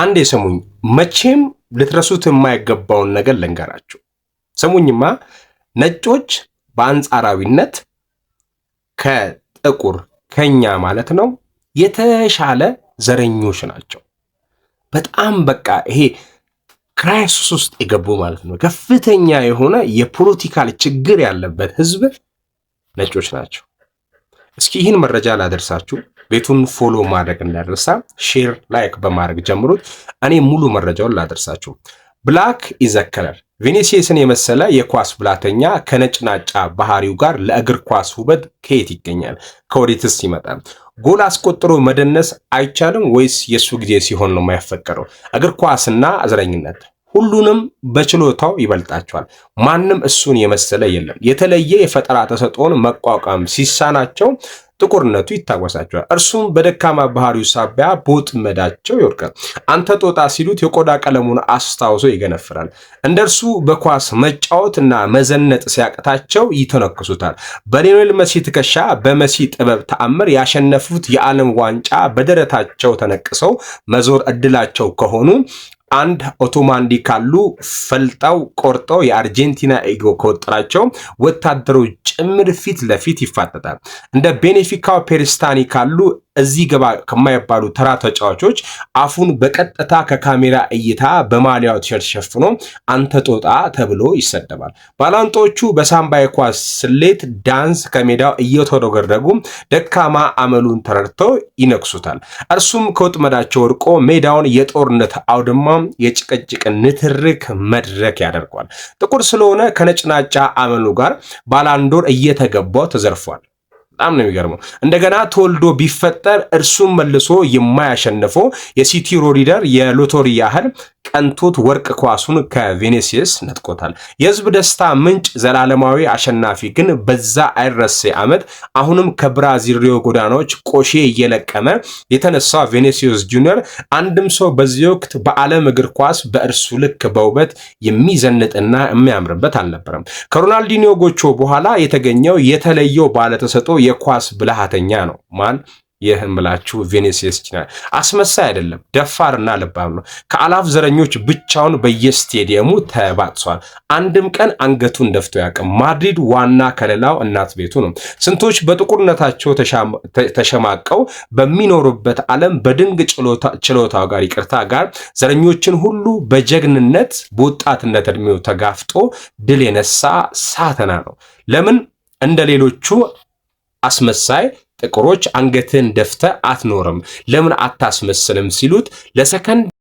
አንዴ ሰሙኝ፣ መቼም ልትረሱት የማይገባውን ነገር ልንገራችሁ። ሰሙኝማ፣ ነጮች በአንጻራዊነት ከጥቁር ከኛ ማለት ነው የተሻለ ዘረኞች ናቸው። በጣም በቃ ይሄ ክራይሲስ ውስጥ የገቡ ማለት ነው። ከፍተኛ የሆነ የፖለቲካል ችግር ያለበት ህዝብ ነጮች ናቸው። እስኪ ይህን መረጃ ላደርሳችሁ። ቤቱን ፎሎ ማድረግ እንዳይረሳ፣ ሼር ላይክ በማድረግ ጀምሩት። እኔ ሙሉ መረጃውን ላደርሳችሁ። ብላክ ኢዝ አ ከለር። ቪኒሲየስን የመሰለ የኳስ ብላተኛ ከነጭናጫ ባህሪው ጋር ለእግር ኳስ ውበት ከየት ይገኛል? ከወዴትስ ይመጣል? ጎል አስቆጥሮ መደነስ አይቻልም ወይስ የሱ ጊዜ ሲሆን ነው የማይፈቀደው? እግር ኳስና ዘረኝነት ሁሉንም በችሎታው ይበልጣቸዋል። ማንም እሱን የመሰለ የለም። የተለየ የፈጠራ ተሰጥኦን መቋቋም ሲሳናቸው ጥቁርነቱ ይታወሳቸዋል። እርሱም በደካማ ባህሪው ሳቢያ በወጥመዳቸው ይወድቃል። አንተ ጦጣ ሲሉት የቆዳ ቀለሙን አስታውሶ ይገነፍራል። እንደርሱ በኳስ መጫወትና መዘነጥ ሲያቅታቸው ይተነክሱታል። በሊዮኔል መሲ ትከሻ በመሲ ጥበብ ተአምር ያሸነፉት የዓለም ዋንጫ በደረታቸው ተነቅሰው መዞር እድላቸው ከሆኑ አንድ ኦቶማንዲ ካሉ ፈልጣው ቆርጠው የአርጀንቲና ኢጎ ከወጠራቸው ወታደሮች ጭምር ፊት ለፊት ይፋጠጣል። እንደ ቤኔፊካው ፔሪስታኒ ካሉ እዚህ ገባ ከማይባሉ ተራ ተጫዋቾች አፉን በቀጥታ ከካሜራ እይታ በማሊያው ቲሸርት ሸፍኖ አንተ ጦጣ ተብሎ ይሰደባል። ባላንጦቹ በሳምባ የኳስ ስሌት ዳንስ ከሜዳው እየተወረገረጉ ደካማ አመሉን ተረድተው ይነክሱታል። እርሱም ከወጥመዳቸው ወድቆ ሜዳውን የጦርነት አውድማ የጭቅጭቅ ንትርክ መድረክ ያደርገዋል። ጥቁር ስለሆነ ከነጭናጫ አመሉ ጋር ባላንዶር እየተገባው ተዘርፏል። በጣም ነው የሚገርመው። እንደገና ተወልዶ ቢፈጠር እርሱም መልሶ የማያሸንፈው የሲቲ ሮዲደር የሎቶሪ ያህል ቀንቶት ወርቅ ኳሱን ከቪኒሲየስ ነጥቆታል። የህዝብ ደስታ ምንጭ ዘላለማዊ አሸናፊ ግን በዛ አይረሴ ዓመት አሁንም ከብራዚል ሪዮ ጎዳናዎች ቆሼ እየለቀመ የተነሳው ቪኒሲየስ ጁኒየር አንድም ሰው በዚህ ወቅት በዓለም እግር ኳስ በእርሱ ልክ በውበት የሚዘንጥና የሚያምርበት አልነበረም። ከሮናልዲኒዮ ጎቾ በኋላ የተገኘው የተለየው ባለተሰጥኦ የኳስ ብልሃተኛ ነው። ማን? ይህም ብላችሁ ቪኒሲየስ ጁኒየር አስመሳይ አይደለም፣ ደፋርና ልባም ነው። ከአላፍ ዘረኞች ብቻውን በየስቴዲየሙ ተባጥሷል። አንድም ቀን አንገቱን ደፍቶ ያውቅም። ማድሪድ ዋና ከለላው እናት ቤቱ ነው። ስንቶች በጥቁርነታቸው ተሸማቀው በሚኖሩበት ዓለም በድንቅ ችሎታው ጋር ይቅርታ ጋር ዘረኞችን ሁሉ በጀግንነት በወጣትነት እድሜው ተጋፍጦ ድል የነሳ ሳተና ነው። ለምን እንደ ሌሎቹ አስመሳይ ጥቁሮች አንገትን ደፍተ አትኖርም? ለምን አታስመስልም? ሲሉት ለሰከንድ